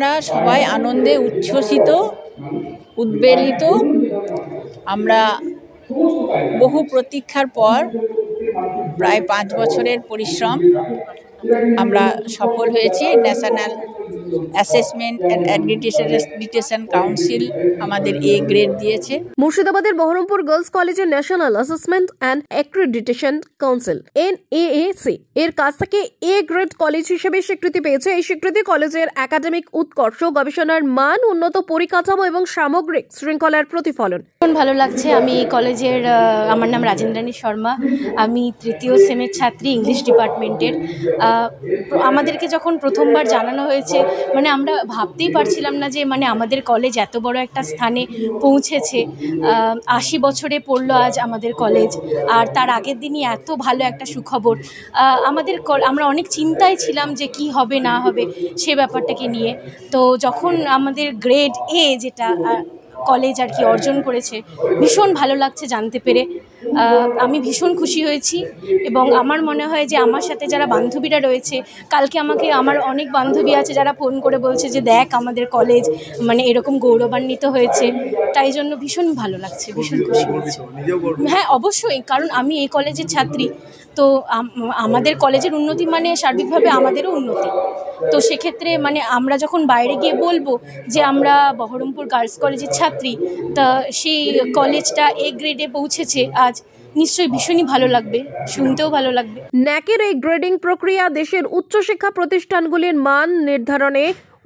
আমরা সবাই আনন্দে উচ্ছ্বসিত, উদ্বেলিত। আমরা বহু প্রতীক্ষার পর প্রায় 5 বছরের পরিশ্রম আমরা সফল হয়েছি। National assessment and accreditation council আমাদের এ গ্রেড দিয়েছে। মুর্শিদাবাদের বহরমপুর গার্লস কলেজের national assessment and accreditation council NAAC এর কাছ থেকে এ গ্রেড কলেজ হিসেবে স্বীকৃতি পেয়েছে। এই স্বীকৃতি কলেজের একাডেমিক উৎকর্ষ, গবেষণার মান, উন্নত পরিকাঠামো এবং সামগ্রিক শৃঙ্খলার প্রতিফলন। ভালো লাগছে। আমি কলেজের আমার নাম রাজেন্দ্রানী শর্মা। আমি তৃতীয় সেমের ছাত্রী, ইংলিশ ডিপার্টমেন্টের। আমাদেরকে যখন প্রথমবার জানানো হয়েছে, মানে আমরা ভাবতেই পারছিলাম না যে মানে আমাদের কলেজ এত বড় একটা স্থানে পৌঁছেছে। 80 বছরে পড়লো আজ আমাদের কলেজ, আর তার আগের দিনই এত ভালো একটা সুখবর। আমরা অনেক চিন্তায় ছিলাম যে কি হবে না হবে সে ব্যাপারটাকে নিয়ে। তো যখন আমাদের গ্রেড A যেটা কলেজ আর কি অর্জন করেছে, ভীষণ ভালো লাগছে জানতে পেরে। আমি ভীষণ খুশি হয়েছি এবং আমার মনে হয় যে আমার সাথে যারা বান্ধবীরা রয়েছে, কালকে আমার অনেক বান্ধবী আছে যারা ফোন করে বলছে যে দেখ আমাদের কলেজ মানে এরকম গৌরবান্বিত হয়েছে। তাই জন্য ভীষণ ভালো লাগছে, ভীষণ খুশি হয়েছে। হ্যাঁ, অবশ্যই, কারণ আমি এই কলেজের ছাত্রী। তো আমাদের কলেজের উন্নতি মানে সার্বিকভাবে আমাদেরও উন্নতি। তো সেক্ষেত্রে মানে আমরা যখন বাইরে গিয়ে বলবো যে আমরা বহরমপুর গার্লস কলেজের ছাত্রী, তা সেই কলেজটা এ গ্রেডে পৌঁছেছে আজ, নিশ্চয়ই ভীষণই ভালো লাগবে, শুনতেও ভালো লাগবে। ন্যাকের এই গ্রেডিং প্রক্রিয়া দেশের উচ্চশিক্ষা প্রতিষ্ঠানগুলির মান নির্ধারণে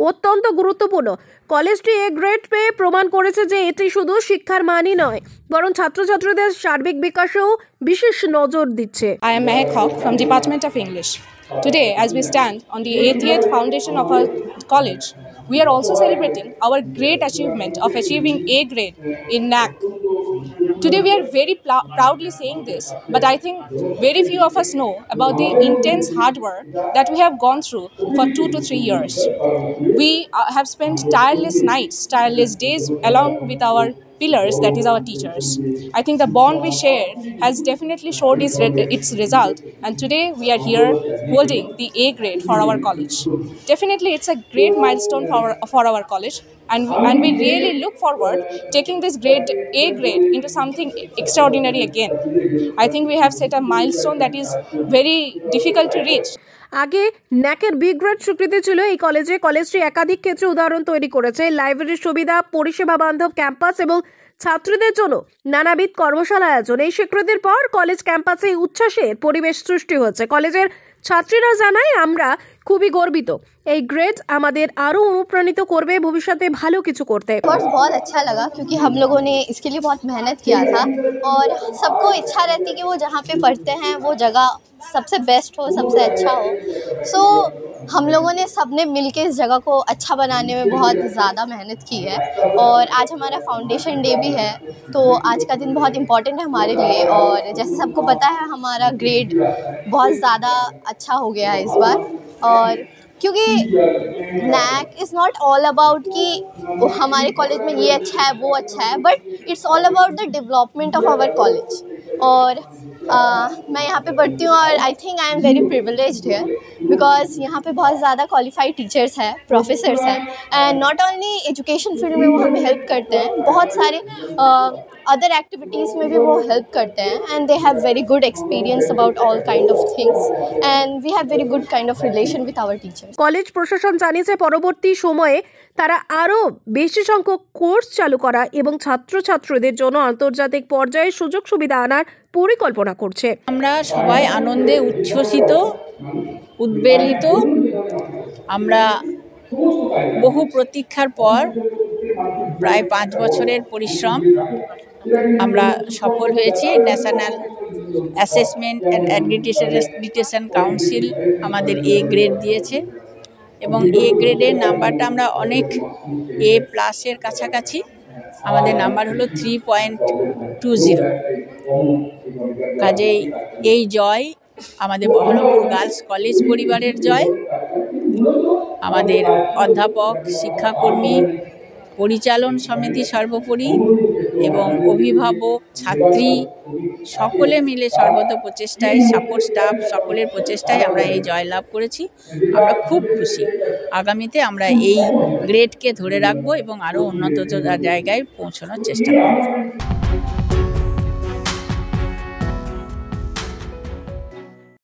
অত্যন্ত গুরুত্বপূর্ণ। কলেজটি এ গ্রেড পেয়ে প্রমাণ করেছে যে এটি শুধু শিক্ষার মানই নয়, বরং ছাত্রছাত্রীদের সার্বিক বিকাশেও বিশেষ নজর দিচ্ছে। I am Mehak Haq from Department of English. Today, as we stand on the 80th foundation of our college, we are also celebrating our great achievement of achieving A grade in NAC. Today we are very proudly saying this, but I think very few of us know about the intense hard work that we have gone through for 2 to 3 years. We have spent tireless nights, tireless days along with our pillars, that is our teachers. I think the bond we share has definitely showed its result, and today we are here holding the A grade for our college. Definitely it's a great milestone for our college, and we really look forward taking this grade A grade into something extraordinary again. I think we have set a milestone that is very difficult to reach. আগে ন্যাকের B grade স্বীকৃতি ছিল এই কলেজে। কলেজটি একাধিক ক্ষেত্রে উদাহরণ তৈরি করেছে। লাইব্রেরির সুবিধা, পরিষেবা বান্ধব ক্যাম্পাস এবং ছাত্রীদের জন্য নানাবিধ কর্মশালা আয়োজন। এই স্বীকৃতির পর কলেজ ক্যাম্পাসে উচ্ছ্বাসের পরিবেশ সৃষ্টি হচ্ছে। কলেজের ছাত্রীরা জানায়, আমরা খুবই গর্বিত। এই গ্রেড আমাদের আরো অনুপ্রাণিত করবে ভবিষ্যতে ভালো কিছু করতে। कोर्स बहुत अच्छा लगा क्योंकि हम लोगों ने इसके लिए बहुत मेहनत किया था और सबको इच्छा रहती कि वो जहाँ पे पढ़ते हैं वो जगह सबसे बेस्ट हो, सबसे अच्छा हो। सो हम लोगों ने सबने मिलके इस जगह को अच्छा बनाने में बहुत ज़्यादा मेहनत की है और आज हमारा फाउंडेशन डे भी है, तो आज का दिन बहुत इम्पॉर्टेंट है हमारे लिए। और जैसे सबको पता है हमारा ग्रेड बहुत ज़्यादा अच्छा हो गया है इस बार, और क्योंकि NAC is not all about कि हमारे कॉलेज में ये अच्छा है वो अच्छा है, but it's all about the development of our college. और मैं यहाँ पे पढ़ती हूँ और I think I am very privileged here because यहाँ पे बहुत ज़्यादा क्वालिफाइड टीचर्स हैं, प्रोफेसर्स हैं, and not only education field में वो हमें हेल्प करते हैं, बहुत सारे अदर एक्टिविटीज़ में भी वो हेल्प करते हैं, and they have very good experience about all kind of things, and we have very good kind of relation with our teachers. College প্রশাসন জানিয়েছে পরবর্তী সময়ে তারা আরো বেশি সংখ্যক কোর্স চালু করা এবং ছাত্রছাত্রীদের জন্য আন্তর্জাতিক পর্যায়ে সুযোগ সুবিধা আনার পরিকল্পনা করছে। আমরা সবাই আনন্দে উচ্ছ্বসিত, উদ্বেলিত। আমরা বহু প্রতীক্ষার পর প্রায় 5 বছরের পরিশ্রম আমরা সফল হয়েছি। National assessment and accreditation council আমাদের এ গ্রেড দিয়েছে এবং এ গ্রেডের নাম্বারটা আমরা অনেক A+-এর কাছাকাছি। আমাদের নাম্বার হলো 3.20। কাজেই এই জয় আমাদের বহরমপুর গার্লস কলেজ পরিবারের জয়। আমাদের অধ্যাপক, শিক্ষাকর্মী, পরিচালন সমিতি সর্বোপরি এবং অভিভাবক, ছাত্রী সকলে মিলে সর্বত প্রচেষ্টায়, সাপোর্ট স্টাফ সকলের প্রচেষ্টায় আমরা এই জয়লাভ করেছি। আমরা খুব খুশি। আগামীতে আমরা এই গ্রেডকে ধরে রাখবো এবং আরও উন্নত জায়গায় পৌঁছানোর চেষ্টা করব।